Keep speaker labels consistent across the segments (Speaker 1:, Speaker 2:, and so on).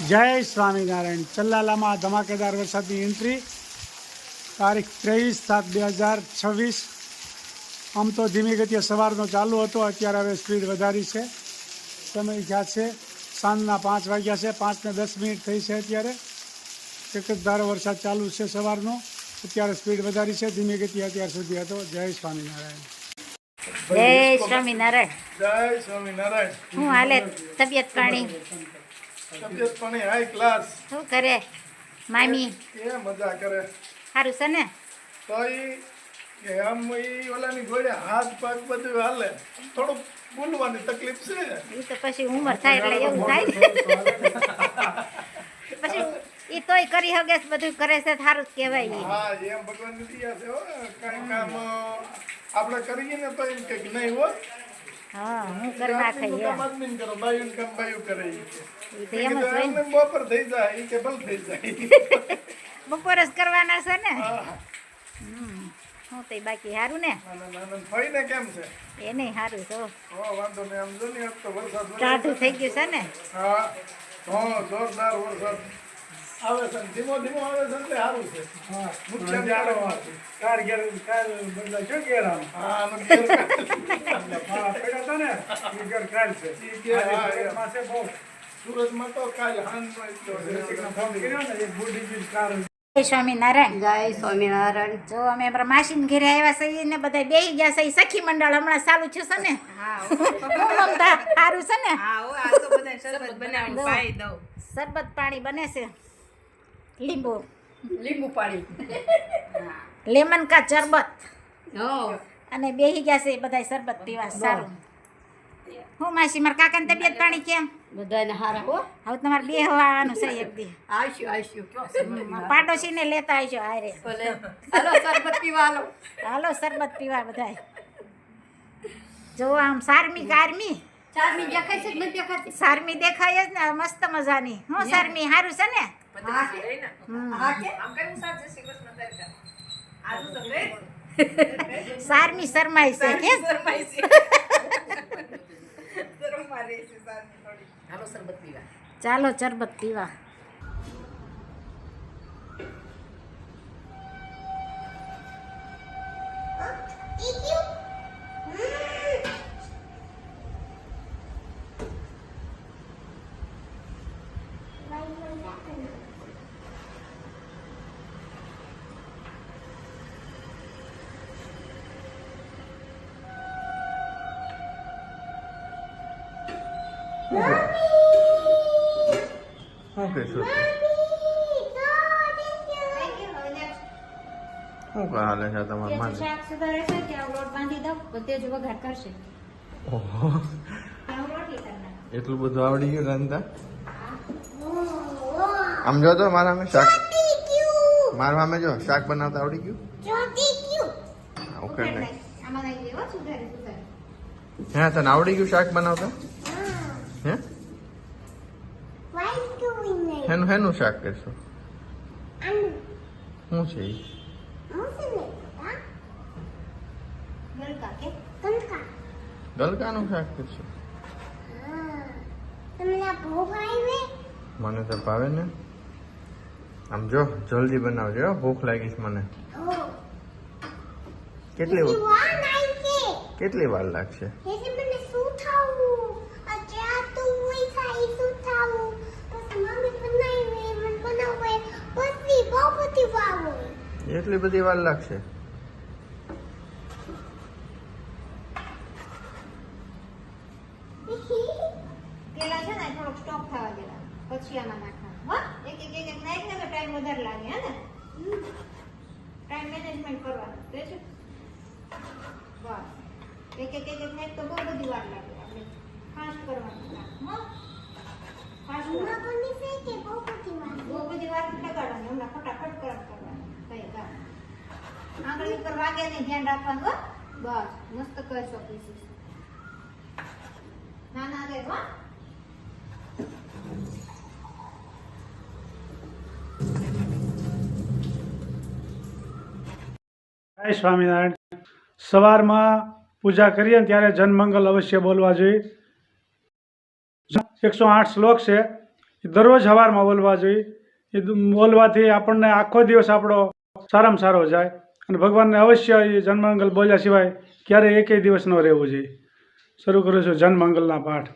Speaker 1: जय स्वामीनारायण। चल्लालाમાં ધમાકેદાર વરસાદની એન્ટ્રી તારીખ 23/7/2026। આમ તો ધીમી ગતિએ સવારનો ચાલુ હતો, અત્યારે હવે સ્પીડ વધારી છે। સમય થયા છે સાંજના 5 વાગ્યા છે, 5 ને 10 મિનિટ થઈ છે। અત્યારે એકધારો વરસાદ ચાલુ છે સવારનો, અત્યારે સ્પીડ વધારી છે, ધીમી ગતિ અત્યાર સુધી હતો। જય સ્વામિનારાયણ।
Speaker 2: જય સ્વામિનારાયણ।
Speaker 3: જય સ્વામિનારાયણ।
Speaker 2: હું હાલે તબિયત પાણી?
Speaker 3: તબિયત પાણી હાઈ ક્લાસ।
Speaker 2: શું કરે મામી?
Speaker 3: એ મજા કરે
Speaker 2: સારું છે ને?
Speaker 3: તો ઈ આમ ઈ ઓલાની ગોળે હાથ પગ બધું હાલે, થોડું બોલવાની તકલીફ છે।
Speaker 2: એ તો પછી ઉંમર થાય એટલે એવું થાય ને। પછી એ તોય કરી હગે છે, બધું કરે છે, સારું જ કહેવાય।
Speaker 3: હા, એમ ભગવાનની દયા છે હો। કાંઈ કામ આપણે કરીએ ને તો એમ કે નહીં હો,
Speaker 2: હા હું કરી નાખે
Speaker 3: આપણું કામ આદમી કરો, બાયું કામ બાયું કરે ઈ કે।
Speaker 2: એ તો એમ જ હોય ને।
Speaker 3: બપોર થઈ જાય ઈ કે ભલ થઈ જાય।
Speaker 2: બપોર જ કરવાના છે ને।
Speaker 3: હા,
Speaker 2: હું તો બાકી સારું ને?
Speaker 3: નાના ફઈને કેમ છે?
Speaker 2: એ નહીં સારું તો
Speaker 3: હો, વાંધો નહીં। આમ જો ને આજ તો વરસાદ
Speaker 2: ટાઢું થઈ ગયું છે ને?
Speaker 3: હા, હા, જોરદાર વરસાદ આવે છે, ધીમો ધીમો આવે છે એટલે સારું છે। હા, મુખ્ય કાર ઘેર કાર બદલા છો ઘેર આમ। હા, આનો ઘેર હા પેડા તો ને ઈ ઘેર કાલ છે ઈ કે હા માસે બહુ સુરતમાં તો કાલ હાનનો એટલો છે ફોન કર્યો ને એક બુડી જી કાર।
Speaker 2: જય સ્વામિનારાયણ।
Speaker 4: જય સ્વામિનારાયણ।
Speaker 2: જો અમે આપણા માસીને ઘરે આવ્યા છીએ ને બધા બેસી ગયા છે। સખી મંડળ હમણાં ચાલુ થયું છે ને? હું મમતા સારું છે ને? શરબત પાણી બને છે,
Speaker 4: લીંબુ પાણી
Speaker 2: લેમન કા શરબત,
Speaker 4: હો
Speaker 2: અને બેસી ગયા છે બધા શરબત પીવા। સારું। હું માસી મારા કાકાની તબિયત પાણી કેમ?
Speaker 4: બધાને હારા હો।
Speaker 2: હવે તમારે બે આવવાનું છે એક દી,
Speaker 4: આવીશું
Speaker 2: પાડોશીને લેતા આવજો હારે।
Speaker 4: ભલે હાલો શરબત પીવા હાલો।
Speaker 2: હાલો શરબત પીવા બધાય। જો આમ સારમી કારમી
Speaker 4: ચારમી દેખાય છે કે નથી દેખાતી?
Speaker 2: સારમી દેખાય જ ને, મસ્ત મજાની। હું સારમી સારું છે ને?
Speaker 4: હા કે હા કે
Speaker 2: સારમી શરમાઈ છે કેમ?
Speaker 4: હાલો શરબત પીવા।
Speaker 2: ચાલો શરબત પીવા।
Speaker 3: શું કહેશો? શું હાલે છે તમારે માન?
Speaker 2: શાક સુધારે છે કે લોટ બાંધી દઉં તો તેજ વઘાર કરશે।
Speaker 3: ઓહો, એટલું બધું આવડી ગયું રાંધતા? આમ જો તો મારા સામે શાક, મારા સામે જો શાક બનાવતા આવડી ગયું? ઓકે ને હે, તને આવડી ગયું શાક બનાવતા? હે, હેનું હેનું શાક કરશો? શું છે ઈ? ગલકાનું શાક કરશો? મને તો ભાવે ને। આમ જો જલ્દી બનાવજો હો, ભૂખ લાગી છે મને। કેટલી વાર લાગશે? એટલી બધી વાર લાગશે?
Speaker 2: પેલા છે ને થોડોક સ્ટોક થવા દેવાનો, પછી આમાં નાખવાનું હો। એક નાખ ને તો ટાઈમ વધારે લાગે હે ને? ટાઈમ મેનેજમેન્ટ કરવાનું તે છે બસ। એક નાખ તો બહુ બધી વાર લાગે, આપણે ફાસ્ટ કરવાનું હો। ફાસ્ટ બહુ બધી વાર લગાડવાની, હમણાં ફટાફટ કરવાનું કઈ કામ આંગળી ઉપર વાગે નહીં, ધ્યાન રાખવાનું હો। બસ મસ્ત કરશો પીસીસ નાના રે હો।
Speaker 1: જય સ્વામિનારાયણ। સવારમાં પૂજા કરીએ ને ત્યારે જનમંગલ અવશ્ય બોલવા જોઈએ। 108 શ્લોક છે, એ દરરોજ સવારમાં બોલવા જોઈએ. એ બોલવાથી આપણને આખો દિવસ આપણો સારામાં સારો જાય અને ભગવાનને અવશ્ય એ જનમંગલ બોલ્યા સિવાય ક્યારેય એકેય દિવસ ન રહેવું જોઈએ. શરૂ કરું છું જનમંગલના પાઠ.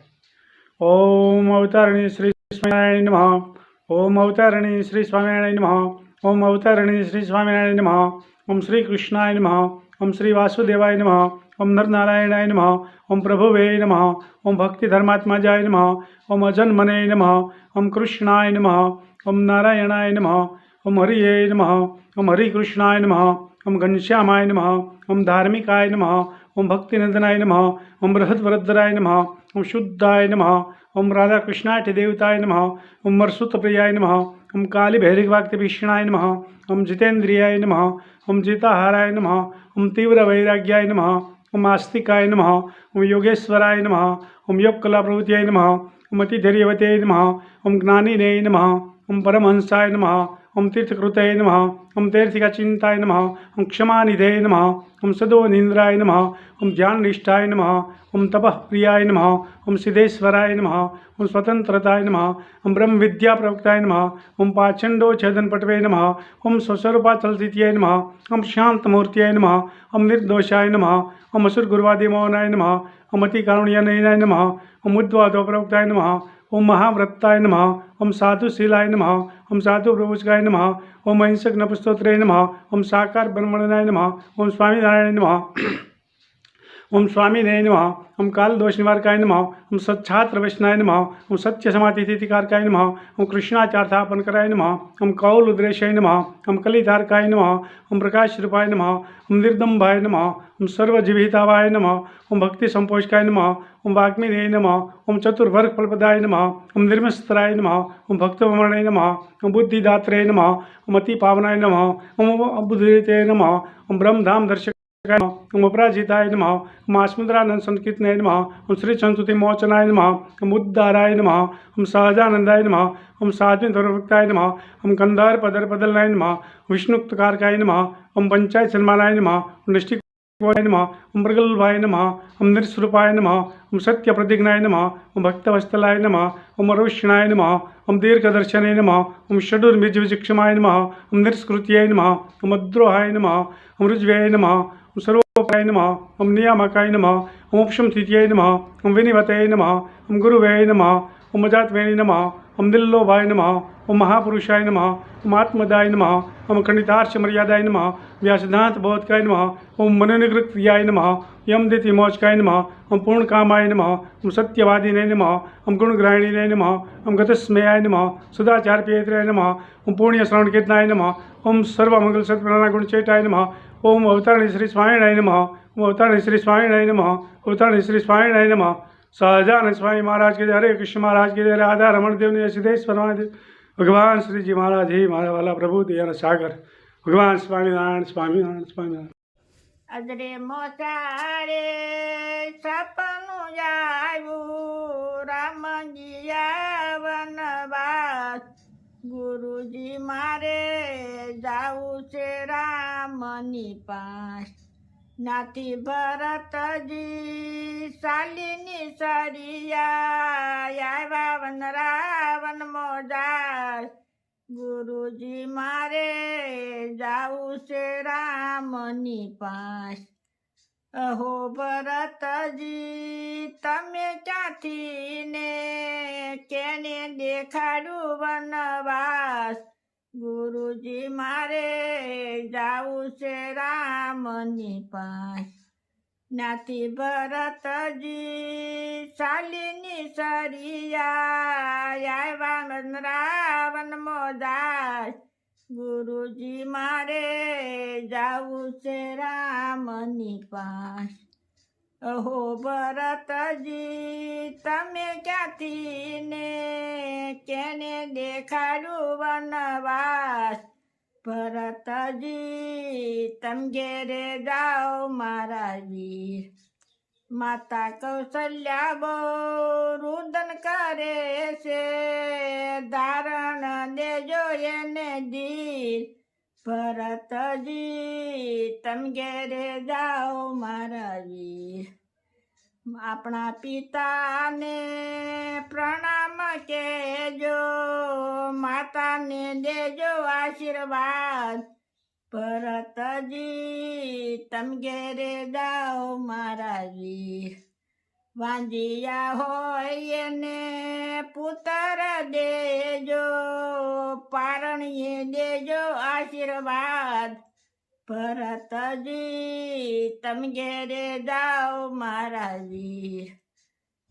Speaker 1: ઓમ અવતારણી શ્રી સ્વામિનારાયણ નમઃ. ઓમ અવતારણી શ્રી સ્વામિનારાયણ નમઃ. ઓમ અવતારણી શ્રી સ્વામિનારાયણ નમઃ. ઓમ શ્રી કૃષ્ણાય નમઃ. ઓમ શ્રી વાસુદેવાય નમઃ. ઓમ નરનારાયણાય નમઃ. ઓમ પ્રભુવે નમઃ. ઓમ ભક્તિ ધર્માત્માજાય નમઃ. ઓમ અજન્મને નમઃ. ઓમ કૃષ્ણાય નમઃ. ઓમ નારાયણાય નમઃ. ઓમ હરિએ નમઃ. ઓમ હરિકૃષ્ણાય નમઃ. ઓમ ઘનશ્યામાય નમઃ. ઓમ ધાર્મિકાય નમઃ. ઓમ ભક્તિનંદનાય નમઃ. ઓમ બૃહદ્વરદ્ધરાય નમઃ. ઓમ શુદ્ધાય નમઃ. ઓમ રાધાકૃષ્ણાઠ દેવતાય નમઃ. ઓમ મરસુતપ્રિયાય નમઃ. ઓમ કાલિભૈરવાક્તિભીષણાય નમઃ. ઓમ જીતેન્દ્રિયાય નમઃ. ઓમ જીતાહારાય નમઃ. ઓમ તીવ્રવૈરાગ્યાય નમઃ. ઓમ આસ્તિકાય નમઃ. ઓમ યોગેશ્વરાય નમઃ. ઓમ યોગકલાપ્રવૃત્યાય નમઃ. ઓમ અતિધૈર્યવતે નમઃ. ઓમ જ્ઞાનિને નમઃ. ઓમ પરમહંસાય નમઃ. ઓમ તીર્થકૃતે નમઃ. ઓમ તીર્થિકાચિંતાય નમઃ. ઓમ ક્ષમાનિધે નમઃ. ઓમ સદોનિંદ્રાય નમઃ. ઓમ ધ્યાનનિષ્ઠાય નમઃ. ઓમ તપઃપ્રિયાય નમઃ. ઓમ સિદ્ધેશ્વરાય નમઃ. ઓમ સ્વતંત્રતાય નમઃ. ઓમ બ્રહ્મવિદ્યાપ્રવક્તાય નમઃ. ઓમ પાચંડોચ્છેદનપટવે નમઃ. ઓમ સ્વસ્વરૂપાચલતિથ્યય નમઃ. ઓમ શાંતમૂર્ત્यै નમઃ. ઓમ નિર્દોષાય નમઃ. ઓમ અસુરગુર્વાદિમોહનાય નમઃ. ઓમ અતિકારુણ્યનયનાય નમઃ. ઓમ ઉદ્વાદોપ્રવક્તાય નમઃ. ઓમ મહાવ્રતાય નમઃ. ઓમ સાધુશીલાય નમઃ. ઓમ સાધુપ્રભુજકાય નમઃ. ઓમ અહિંસક નપુસ્તોત્રે નમઃ. ઓમ સાકાર બ્રહ્મણનાય નમઃ. ઓમ સ્વામિનારાયણ નમઃ. ઓમ સ્વામીને નમઃ. ઓમ કાલદોષનિવારકાય નમઃ. ઓમ સચ્છાત્રવૈષ્ણાય નમઃ. ઓમ સત્યસમાધિતિકારકાય નમઃ. ઓમ કૃષ્ણાચાર્થાપનકરાય નમઃ. ઓમ કૌલુદ્રેશાય નમઃ. ઓમ કલિતારકાય નમઃ. ઓમ પ્રકાશરૂપાય નમઃ. ઓમ નિર્દંભાય નમઃ. ઓમ સર્વજીવિતાવાય નમઃ. ઓમ ભક્તિસંપોષકાય નમઃ. ઓમ વાગ્મીને નમઃ. ઓમ ચતુર્વર્ગફલપ્રદાય નમઃ. ઓમ નિર્મસ્તરાય નમઃ. ઓમ ભક્તવમણે નમઃ. ઓમ બુદ્ધિદાત્રે નમઃ. ઓમ અતિપાવનાય નમઃ. ઓમ અબુદ્ધિતે નમઃ. ઓમ બ્રહ્મધામ દર્શક ઓમ અપરાજિતાય નમઃ. ઓમ આસ્મદ્રાનંદ સંકીર્તનાય નમઃ. ઓમ શ્રી સંસ્તુતિ મોચનાય નમઃ. ઓમ ઉદ્ધારાય નમઃ. ઓમ સહજાનંદાય નમઃ. ઓમ સાધ્વીધર્મભક્તાય નમઃ. ઓમ કંધારપદરપદલનાય નમઃ. વિષ્ણુક્તકારકાય નમઃ. ઓમ પંચાયત સન્માનાય નમઃ. ઓમ નિષ્ઠિકોય નમઃ. ઓમ પ્રગલ્ભાય નમઃ. ઓમ નિર્સ્વરૂપાય નમઃ. ઓમ સત્યપ્રતિજ્ઞાય નમઃ. ઓમ ભક્તવત્સલાય નમઃ. ઓમ અરુષ્ણાય નમઃ. ઓમ દીર્ઘદર્શને નમઃ. ઓમ ષડુર્મિજવિચક્ષમાય નમઃ. ઓમ નિષ્કૃત્યાય નમઃ. ઓમ અદ્રોહાય નમઃ. ઓમ ઋજ્વે નમઃ. ઓમ સર્વોપાય નમઃ. ઓમ નિયામકાય નમઃ. ઓમ ઉપશમતિથ્યય નમઃ. ઓમ વિનિવતે નમઃ. ઓમ ગુરુવે નમઃ. ઓમ અજાતવેણી નમઃ. ઓમ દિલ્લોભાય નમઃ. ઓમ મહાપુરુષાય નમઃ. ઓમ આત્મદાય નમઃ. ઓમ ખંડિતાર્ષમર્યાદાય નમઃ. વ્યાસદાંત બોધકાય નમઃ. ઓમ મનોનિગૃત્યાય નમઃ. યમદિતિ મોચકાય નમઃ. ઓમ પૂર્ણકામાય નમઃ. ઓમ સત્યવાદિને નમઃ. ઓમ ગુણગ્રાહિણીને નમઃ. ઓમ ગતસ્મયાય નમઃ. સુદાચારપેત્રે નમઃ. ઓમ પુણ્યશ્રવણકીર્તનાય નમઃ. ઓમ સર્વમંગલસત્પ્રણા ગુણચેટાય નમઃ. ઓમ અવતારણી શ્રી સ્વામિનારાયણ નમઃ. ઓમ અવતારણી શ્રી સ્વામિનારાયણ નમઃ. અવતારણી શ્રી સ્વામિનારાયણ નમઃ. સહજાનંદ સ્વામી महाराज के हरे कृष्ण महाराज के राधा रमण देव ने सिद्धेश्वर महादेव भगवान श्री जी महाराज ही मारा वाला प्रभु दयान सागर भगवान स्वामीनारायण स्वामीनारायण स्वामीनारायण.
Speaker 2: અદરે મોસારે સપનું આવ્યું રામજી વનવાસ ગુરુજી મારે જાવું છે રામની પાસ નાથી ભરતજી શાલિની સરિયા આવ્યા વન રાવણ મોજાસ ગુરુજી મારે જાવું છે રામની પાસ અહો ભરતજી તમે ક્યાંથી ને કેને દેખાડું વનવાસ ગુરુજી મારે જાવું છે રામની પાસ નાથી ભરતજી શાલિની સરિયા આવ્યા રાવણ મોજાસ ગુરુજી મારે જાવું છે રામની પાસ અહો ભરતજી તમે ક્યાંથી ને કેને દેખાડું વનવાસ ભરતજી તમ ઘેરે જાઓ મારા વીર માતા કૌશલ્યા બહુ રુદન કરે છે ધારણ દેજો એને ધીર ભરતજી તમ ઘેરે જાઓ મારા વીર આપણા પિતાને પ્રણામ કેજો, માતાને દેજો આશીર્વાદ. ભરતજી તમ ઘેરે જાઓ મારા વીર, વાંજિયા હોય એને પુત્ર દેજો, પારણીએ દેજો આશીર્વાદ. ભરતજી તમ ઘેરે જાઓ મારા વીર,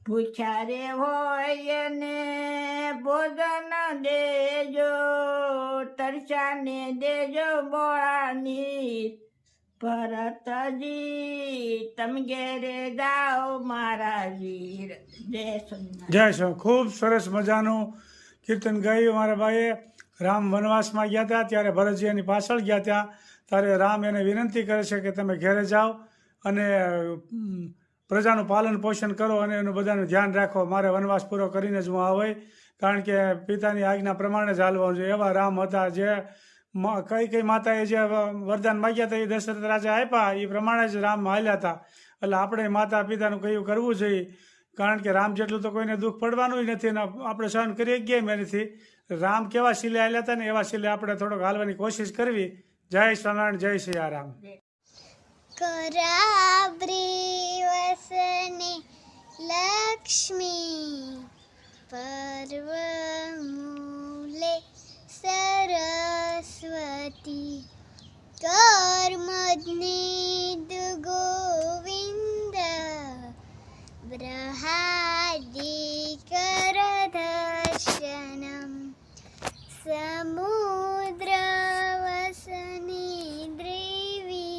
Speaker 2: ભૂખ્યા રે હોય એને ભોજન દેજો, તરસાને દેજો મોળા નીર. ભરતજી તમ ઘેરે જાઓ મારા વીર. જય સોમનાથ.
Speaker 1: જય શ્રી ખૂબ સરસ મજાનું કીર્તન ગાયું મારા ભાઈએ. રામ વનવાસમાં ગયા હતા ત્યારે ભરતજી એની પાછળ ગયા ત્યાં, ત્યારે રામ એને વિનંતી કરે છે કે તમે ઘેરે જાઓ અને પ્રજાનું પાલન પોષણ કરો અને એનું બધાનું ધ્યાન રાખો. મારે વનવાસ પૂરો કરીને જ હું આવે, કારણ કે પિતાની આજ્ઞા પ્રમાણે જ હાલવાનું છે. એવા રામ હતા જે કઈ માતાએ જે વરદાન માગ્યા હતા એ દશરથ રાજા આપ્યા એ પ્રમાણે જ રામ હાલ્યા હતા. એટલે આપણે માતા પિતાનું કયું કરવું જોઈએ, કારણ કે રામ જેટલું તો કોઈને દુઃખ પડવાનું નથી અને આપણે સહન કરી ગયા એનાથી. રામ કેવા શીલે હાલ્યા હતા ને એવા શીલે આપણે થોડોક હાલવાની કોશિશ કરવી. જય સ્વામિનારાયણ, જય સિયારામ.
Speaker 5: कराब्री वसने लक्ष्मी, पर्वमूले सरस्वती, कर्मज्ञेद गोविन्द, बृहदीकरदर्शनम्, समुद्रवसने द्रिवी,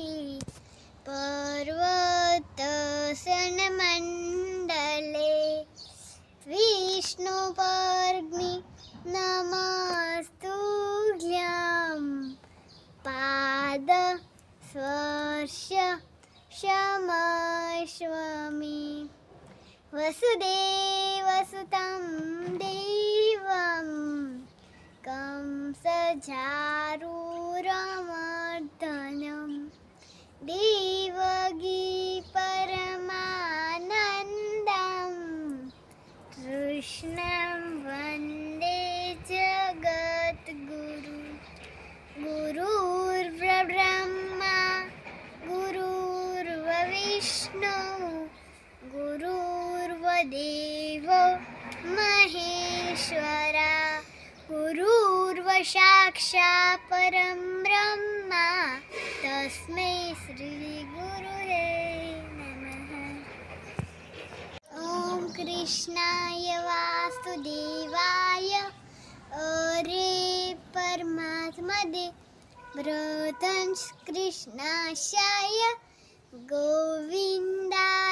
Speaker 5: पर्वतसनमण्डले, विष्णुपर्ग्नि नमस्तुभ्यं, पादस्पर्श क्षमस्वमि, वसुदेवसुतं देवं, कंसचारूरमर्दनं, देवगी परमानन्दं, कृष्णं वन्दे जगद्गुरु. गुरुर्ब्रह्मा गुरुर्विष्णु गुरुर्देवो महेश्वरा, गुरुर्साक्षात् परं ब्रह्म, तस्मै श्री गुरुवे नमः. ॐ कृष्णाय वासुदेवाय अरे परमात्मने वृतं कृष्णाशाय गोविन्दाय